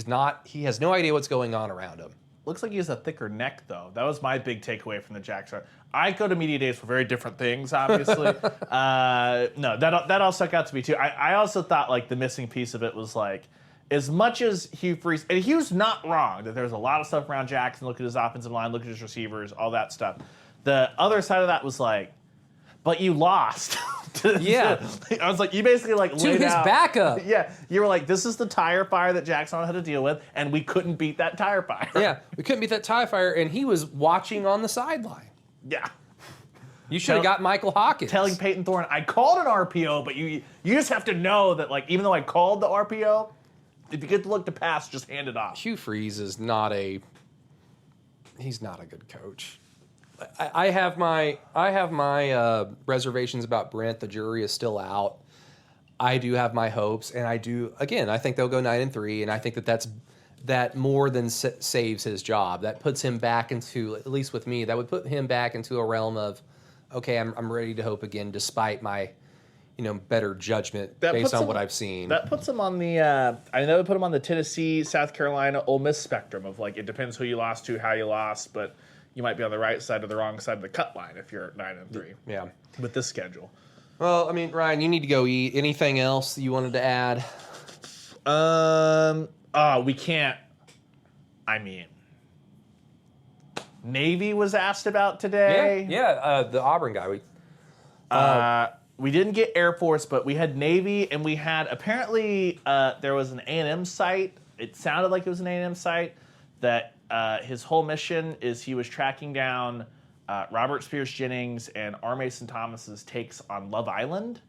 has no idea what's going on around him. Looks like he has a thicker neck, though. That was my big takeaway from the Jackson. I go to media days for very different things, obviously. No, that all stuck out to me, too. I also thought, like, the missing piece of it was, like, as much as Hugh Freeze, and Hugh's not wrong that there's a lot of stuff around Jackson, look at his offensive line, look at his receivers, all that stuff. The other side of that was, like, but you lost. Yeah. I was like, you basically like to his backup. Yeah. You were like, this is the tire fire that Jackson had to deal with, and we couldn't beat that tire fire. Yeah, we couldn't beat that tire fire, and he was watching on the sideline. Yeah. You should have got Michael Hawkins. Telling Peyton Thorne, I called an RPO, but you just have to know that, like, even though I called the RPO, if you get to look to pass, just hand it off. Hugh Freeze is he's not a good coach. I have my reservations about Brent. The jury is still out. I do have my hopes, and I think they'll go 9-3, and I think that more than saves his job. That puts him back into, at least with me, that would put him back into a realm of, okay, I'm ready to hope again, despite my, better judgment based on what I've seen. That puts him on the, I know they put him on the Tennessee, South Carolina, Ole Miss spectrum of, like, it depends who you lost to, how you lost, but you might be on the right side or the wrong side of the cut line if you're at 9-3. Yeah. With this schedule. Well, I mean, Ryan, you need to go eat. Anything else you wanted to add? We can't. I mean, Navy was asked about today. Yeah, the Auburn guy. We didn't get Air Force, but we had Navy, and we had, apparently, there was an A&M site. It sounded like it was an A&M site that his whole mission is he was tracking down Robert Spears Jennings and R. Mason Thomas's takes on Love Island,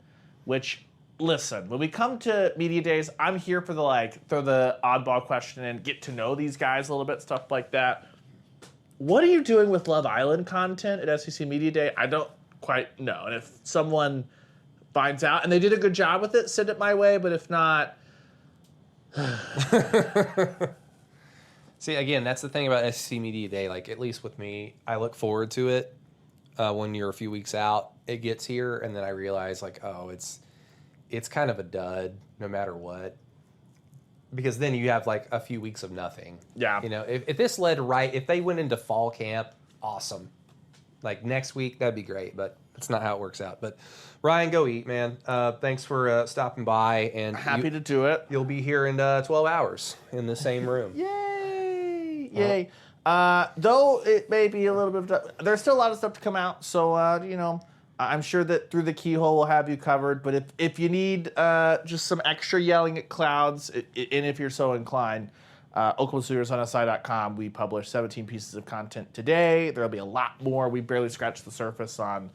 which, listen, when we come to media days, I'm here for throw the oddball question and get to know these guys a little bit, stuff like that. What are you doing with Love Island content at SEC Media Day? I don't quite know. And if someone finds out and they did a good job with it, send it my way. But if not... See, again, that's the thing about SEC Media Day. Like, at least with me, I look forward to it when you're a few weeks out. It gets here, and then I realize, like, oh, it's kind of a dud no matter what. Because then you have, like, a few weeks of nothing. Yeah. If this led right, if they went into fall camp, awesome. Like, next week, that'd be great, but that's not how it works out. But, Ryan, go eat, man. Thanks for stopping by. And happy to do it. You'll be here in 12 hours in the same room. Yay. Though it may be a little bit of... There's still a lot of stuff to come out, so, I'm sure that through the keyhole we'll have you covered. But if you need just some extra yelling at clouds, and if you're so inclined, OklahomaSoonersOnSI.com, we published 17 pieces of content today. There'll be a lot more. We barely scratched the surface on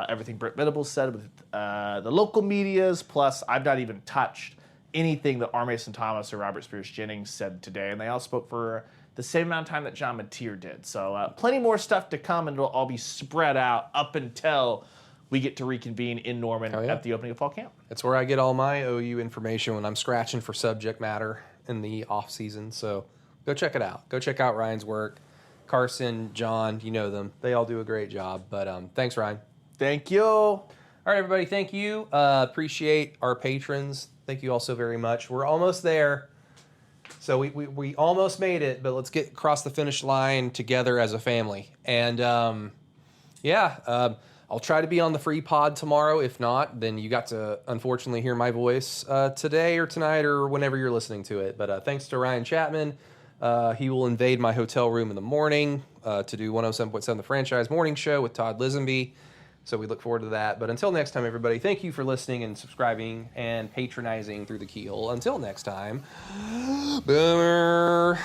everything Brent Venables said with the local medias. Plus, I've not even touched anything that R. Mason Thomas or Robert Spears Jennings said today. And they all spoke for the same amount of time that John Mateer did. So plenty more stuff to come, and it'll all be spread out up until we get to reconvene in Norman at the opening of fall camp. That's where I get all my OU information when I'm scratching for subject matter in the off season. So go check it out. Go check out Ryan's work. Carson, John, you know them. They all do a great job. But thanks, Ryan. Thank you. All right, everybody. Thank you. Appreciate our patrons. Thank you all so very much. We're almost there. So we almost made it, but let's get across the finish line together as a family. And I'll try to be on the free pod tomorrow. If not, then you got to unfortunately hear my voice today or tonight or whenever you're listening to it. But thanks to Ryan Chapman. He will invade my hotel room in the morning to do 107.7 The Franchise Morning Show with Todd Lisenby. So we look forward to that. But until next time, everybody, thank you for listening and subscribing and patronizing through the keyhole. Until next time, Boomer.